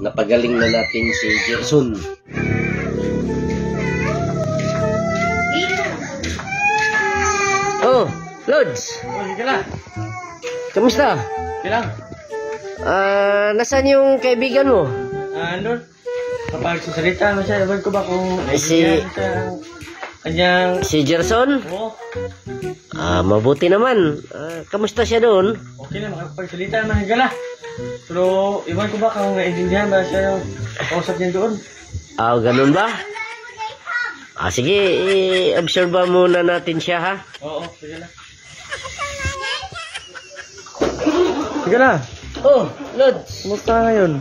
napagaling na natin si Gerson. Oh, Lods. Oh, sige lang. Kamusta? Sige lang. Nasaan yung kaibigan mo? Lord, kapag sasalita mo siya, ewan ko ba kung Si kanyang... Si Gerson? Oo. Mabuti naman. Kamusta siya doon? Okay na, makapagsalita naman higala. Pero, ewan ko ba kung naiintindihan ba siya yung kausap niya doon? Ganun ba? Sige, i-observe muna natin siya, ha? Oo, sige lang. Sige lang. Oh, Lods. Kumusta ka ngayon?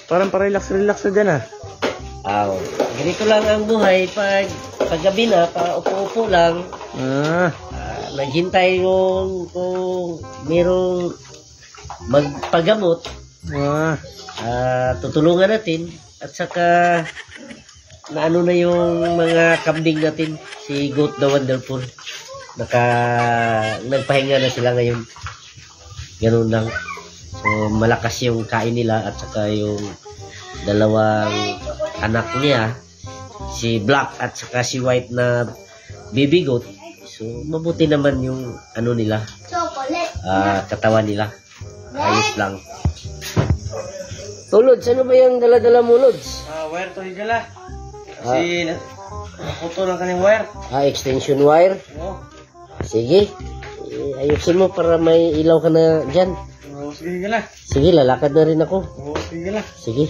Parang relax na dyan, Ganito lang ang buhay paggabi na, paupo-upo lang. Naghintay kung merong magpagamot. Tutulungan natin. At saka naano na yung mga kambing natin, si Goat the Wonderful. Nagpahinga na sila ngayon. Ganun lang. So malakas yung kain nila at saka yung dalawang anak niya, si Black at saka si White na baby goat. So mabuti naman yung ano nila, katawan nila. Ayos lang. So Lods, ano ba yung dala-dala mo, Lods? Wire to higala. Kasi nakuto ng kanyang wire. Extension wire. Oo. Sige. Ayusin mo para may ilaw ka na dyan. Sige higala. Sige, lalakad na rin ako. Oo, sige higala. Sige.